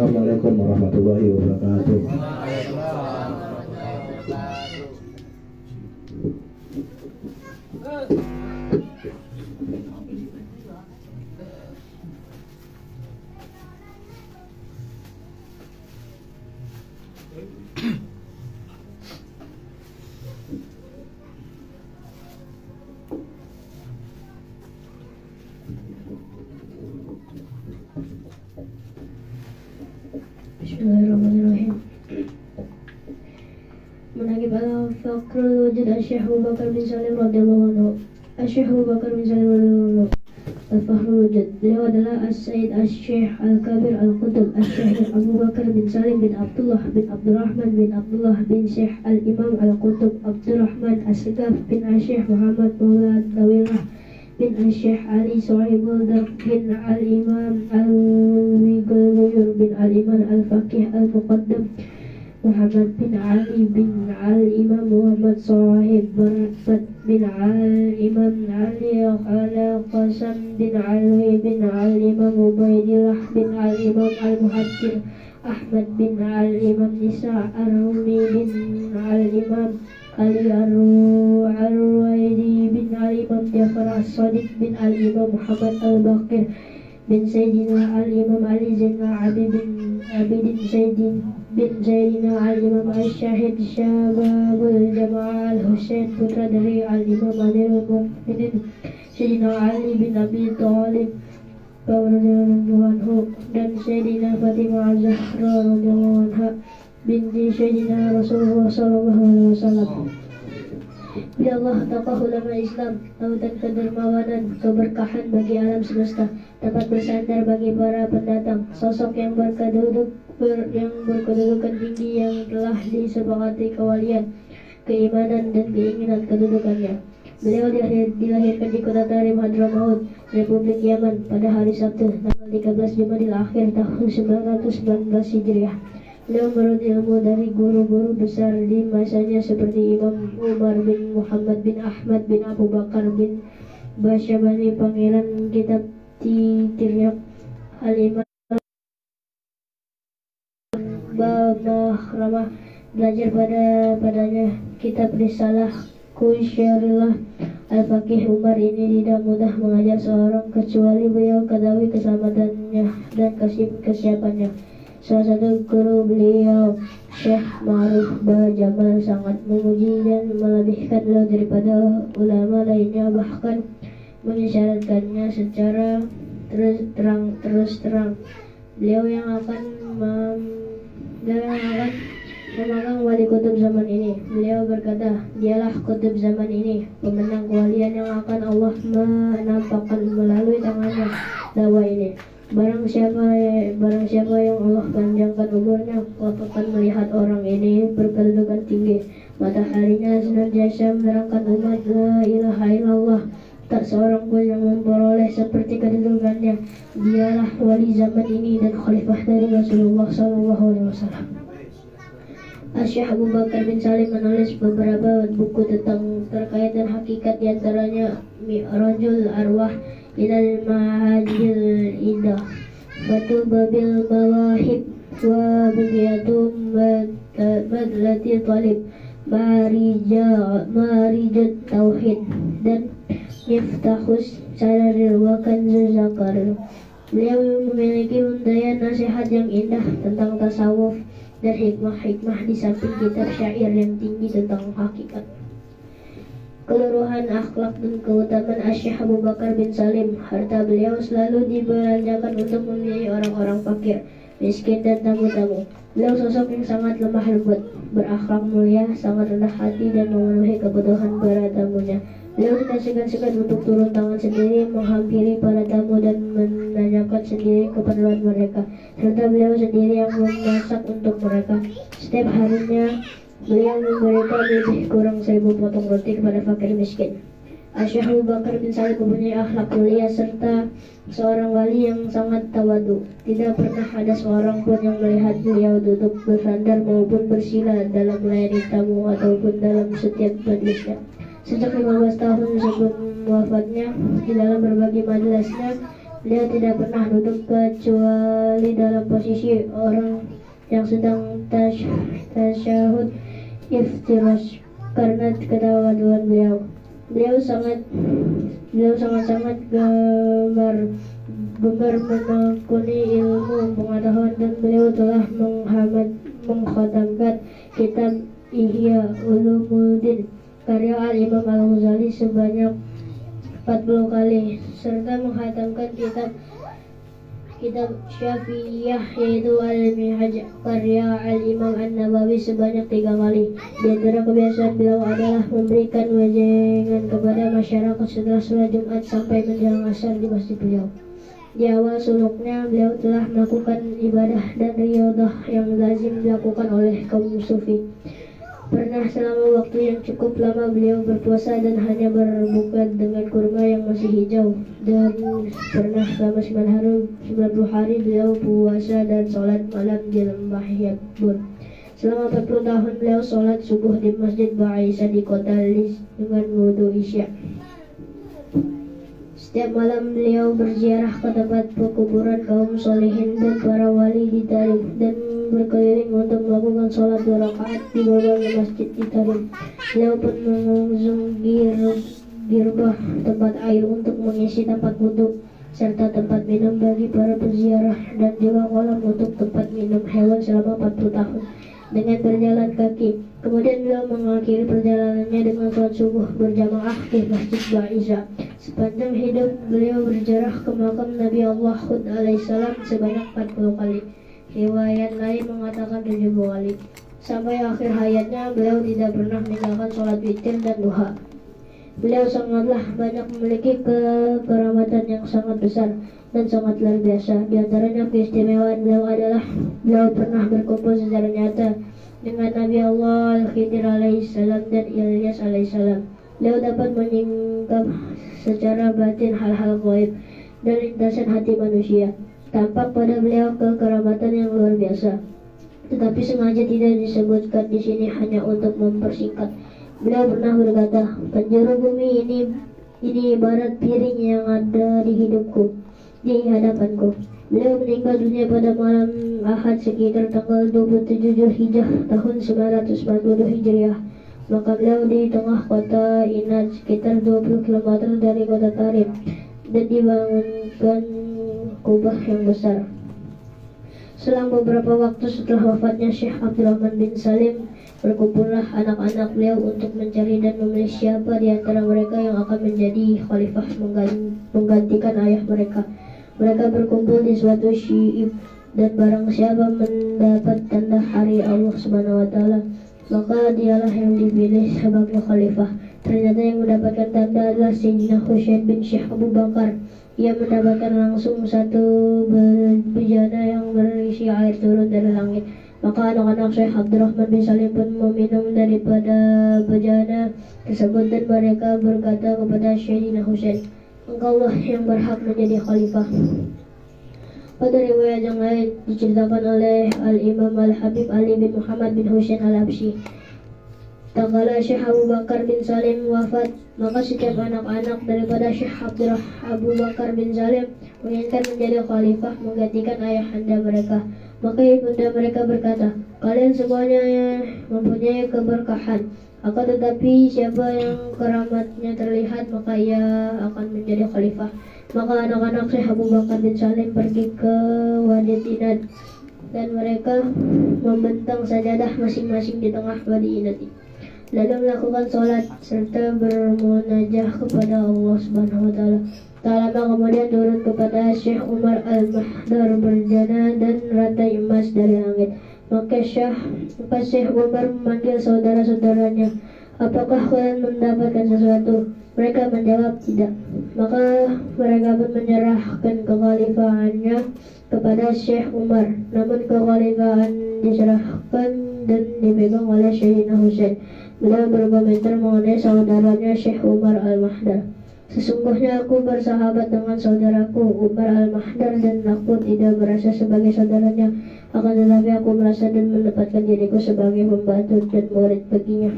Assalamualaikum warahmatullahi wabarakatuh. Bismillahirrahmanirrahim. Menagib al-Fakrul Wujud Asy-Syaikh Abu Bakar bin Salim radhiyallahu anhu. Asy-Syaikh Abu Bakar bin Salim radhiyallahu anhu Al-Fakhrul Wujud. Beliau adalah As-Sayyid Asy-Syaikh Al-Kabir Al-Qutub Asy-Syaikh Abu Bakar bin Salim bin Abdullah bin Abdurrahman bin Abdullah bin Syekh Al-Imam Al-Qutub Abdurrahman As-Segaf bin Asy-Syaikh Muhammad Maula Dawirah bin Asy-Syaikh Ali Sohibul Dar bin Al-Imam Al-Wiguluyur bin Al-Imam Al-Faqih Al-Muqaddam Muhammad bin Ali bin Al-Imam Muhammad Sohib Barbat bin Al-Imam Ali Al-Qasam bin Ali bin Al-Imam Ubaidillah bin Al-Imam Al-Muhajir Ahmad bin Al-Imam Nisa Ar-Rumi bin Al-Imam Ali Ar-Ruwaidi bin Al-Imam Jafar As-Sadiq bin Al-Imam Muhammad Al-Baqir bin Sayyidina Al-Imam Ali Zainal Abidin bin Sayyidina Al-Imam Al-Syahid Syababul Jamaah Al-Husain putra dari Al-Imam Amirul Mu'minin Sayyidina Ali bin Abi Thalib radhiyallahu anhu dan Sayyidina Fatimah Az-Zahra radhiyallahu anha binti Sayyidina Rasulullah sallallahu alaihi wasallam. Bila Allah tokoh ulama Islam, lautan kedermawanan, keberkahan bagi alam semesta, tempat bersandar bagi para pendatang, sosok yang berkedudukan tinggi yang telah disepakati kewalian, keimanan dan keinginan kedudukannya. Beliau dilahirkan di kota Tarim Hadramaut, Republik Yaman pada hari Sabtu, tanggal 13 Jumadil Akhir tahun 919 Hijriah. Beliau menurut ilmu dari guru-guru besar di masanya seperti Imam Umar bin Muhammad bin Ahmad bin Abu Bakar bin Basyabani, Pangeran Kitab Tiryak, Al-Imam Mahramah, belajar padanya kitab Risalah Kusyarillah. Al-Faqih Umar ini tidak mudah mengajar seorang kecuali beliau ketahui keselamatannya dan kesiapannya. Salah satu guru beliau, Syekh Ma'ruf Jamal, sangat memuji dan melebihkan beliau daripada ulama lainnya, bahkan mengisyaratkannya secara terus terang. Beliau yang akan memegang wali kutub zaman ini. Beliau berkata, dialah kutub zaman ini, pemenang kewalian yang akan Allah menampakkan melalui tangannya dakwah ini. Barang siapa yang Allah panjangkan umurnya, akan melihat orang ini berkedudukan tinggi. Mataharinya senantiasa menerangkan umat la ilaha illallah. Tak seorang pun yang memperoleh seperti kedudukannya. Dialah wali zaman ini dan khalifah dari Rasulullah SAW. Asy-Syaikh Abu Bakar bin Salim menulis beberapa buku tentang terkait dan hakikat, diantaranya Mi'rajul Arwah ilal Ma'adil Idah, Batu Babil Mawahib, wa Bugiyatum Badlati Talib, Marijat Tauhid, dan Miftahus Sararir wa Kanzul Zakar. Beliau memiliki untayan nasihat yang indah tentang tasawuf dan hikmah-hikmah di samping kitab syair yang tinggi tentang hakikat, keluruhan akhlak dan keutamaan Asy-Syaikh Abu Bakar bin Salim. Harta beliau selalu dibelanjakan untuk membiayai orang-orang fakir, miskin dan tamu-tamu. Beliau sosok yang sangat lemah lembut, berakhlak mulia, sangat rendah hati dan memenuhi kebutuhan para tamunya. Beliau tidak segan-segan untuk turun tangan sendiri, menghampiri para tamu dan menanyakan sendiri keperluan mereka, serta beliau sendiri yang memasak untuk mereka. Setiap harinya beliau memberikan lebih kurang 1000 potong roti kepada fakir miskin. Asy-Syaikh Abu Bakar bin Salim mempunyai akhlak mulia serta seorang wali yang sangat tawadu. Tidak pernah ada seorang pun yang melihat beliau duduk bersandar maupun bersila dalam melayani tamu ataupun dalam setiap majlisnya. Sejak 15 tahun sebelum wafatnya, di dalam berbagai majelisnya Beliau tidak pernah duduk kecuali dalam posisi orang yang sedang tasyahud iftirash karena ketawaduan beliau. Beliau sangat gemar menekuni ilmu pengetahuan dan beliau telah mengkhatamkan kitab Ihya Ulumuddin karya Al-Imam Al-Ghazali sebanyak 40 kali serta menghatamkan kitab Syafi'iyah yaitu Al-Minhaj karya Al-Imam An-Nawawi sebanyak 3 kali. Di antara kebiasaan beliau adalah memberikan wejangan kepada masyarakat setelah sholat Jumat sampai menjelang asar di masjid beliau. Di awal suluknya beliau telah melakukan ibadah dan riyadhah yang lazim dilakukan oleh kaum sufi. Pernah selama waktu yang cukup lama beliau berpuasa dan hanya berbuka dengan kurma yang masih hijau. Dan pernah selama 90 hari beliau puasa dan sholat malam di lembah Yabun. Selama 40 tahun beliau sholat subuh di Masjid Ba'isa di kota Lis dengan wudhu isya. Setiap malam beliau berziarah ke tempat pekuburan kaum solehin dan para wali di Tarim dan berkeliling untuk melakukan sholat 2 rakaat di berbagai masjid di Tarim. Beliau pun mengusung girbah tempat air untuk mengisi tempat wudhu serta tempat minum bagi para peziarah dan juga kolam untuk tempat minum hewan selama 40 tahun dengan berjalan kaki. Kemudian beliau mengakhiri perjalanannya dengan sholat subuh berjamaah di Masjid Ba'isa. Sepanjang hidup beliau berziarah ke makam Nabi Allah Hud alaihissalam sebanyak 40 kali. Riwayat lain mengatakan 70 kali. Sampai akhir hayatnya beliau tidak pernah meninggalkan sholat witir dan duha. Beliau sangatlah banyak memiliki kekeramatan yang sangat besar dan sangat luar biasa. Di antaranya keistimewaan beliau adalah beliau pernah berkumpul secara nyata dengan Nabi Allah Al-Khidir alaihissalam dan Ilyas alaihissalam. Beliau dapat menyingkap secara batin hal-hal gaib dan lintasan hati manusia. Tampak pada beliau kekeramatan yang luar biasa, tetapi sengaja tidak disebutkan di sini hanya untuk mempersingkat. Beliau pernah berkata, penjuru bumi ini ibarat piring yang ada di hadapanku. Beliau meninggal dunia pada malam Ahad sekitar tanggal 27 Zulhijjah tahun 940 Hijriah. Maka beliau di tengah kota Inad sekitar 20 km dari kota Tarim dan dibangunkan kubah yang besar. Selang beberapa waktu setelah wafatnya Syekh Abdurrahman bin Salim, berkumpullah anak-anak beliau untuk mencari dan memilih siapa di antara mereka yang akan menjadi khalifah menggantikan ayah mereka. Mereka berkumpul di suatu syi'ib dan barang siapa mendapat tanda hari Allah Subhanahu wa taala, maka dialah yang dipilih sebagai khalifah. Ternyata yang mendapatkan tanda adalah Sayyidina Husain bin Syekh Abu Bakar. Ia mendapatkan langsung satu bejana yang berisi air turun dari langit. Maka anak-anak Syekh Abdurrahman bin Salim pun meminum daripada bejana tersebut dan mereka berkata kepada Sayyidina Husain, engkaulah yang berhak menjadi khalifah. Pada riwayat yang lain diceritakan oleh Al-Imam Al-Habib Ali bin Muhammad bin Husain Al-Habsyi, tatkala Syekh Abu Bakar bin Salim wafat, maka setiap anak-anak daripada Syekh Abu Bakar bin Salim menginginkan menjadi khalifah menggantikan ayahanda mereka. Maka ibunda mereka berkata, kalian semuanya mempunyai keberkahan, akan tetapi siapa yang keramatnya terlihat maka ia akan menjadi khalifah. Maka anak-anak Syekh Abu Bakar bin Salim pergi ke Wadi Inad dan mereka membentang sajadah masing-masing di tengah Wadi Inad, lalu melakukan sholat serta bermunajah kepada Allah Subhanahu wa taala. Tak lama kemudian turun kepada Syekh Umar Al-Mahdar berjana dan rantai emas dari langit. Maka Syekh Umar memanggil saudara-saudaranya, apakah kalian mendapatkan sesuatu? Mereka menjawab tidak. Maka mereka pun menyerahkan kekhalifahannya kepada Syekh Umar. Namun kekhalifahan diserahkan dan dipegang oleh Sayyidina Husain. Beliau berkomentar mengenai saudaranya Syekh Umar Al-Mahdar, sesungguhnya aku bersahabat dengan saudaraku Umar Al-Mahdar dan aku tidak merasa sebagai saudaranya, akan tetapi aku merasa dan menempatkan diriku sebagai pembantu dan murid baginya.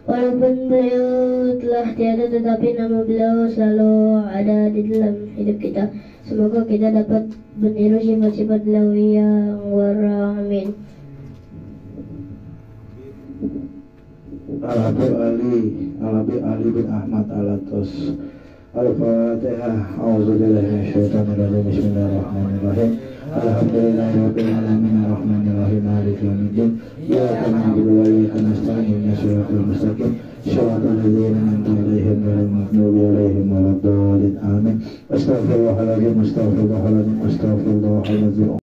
Walaupun beliau telah tiada, tetapi nama beliau selalu ada di dalam hidup kita. Semoga kita dapat meniru sifat-sifat beliau yang wara. Amin. Al-Habib Ali bin Ahmad Al-Atus. Al-Fatihah. A'udzubillahi minasyaitonir rajim. Bismillahirrahmanirrahim. Alhamdulillahirabbil alamin arrahmanir rahim maliki yaumiddin. Iyyaka na'budu wa iyyaka nasta'in ihdinas siratal mustaqim. Shiratal ladzina an'amta 'alaihim ghairil maghdubi 'alaihim waladdallin. Amin. Astaghfirullahaladzim.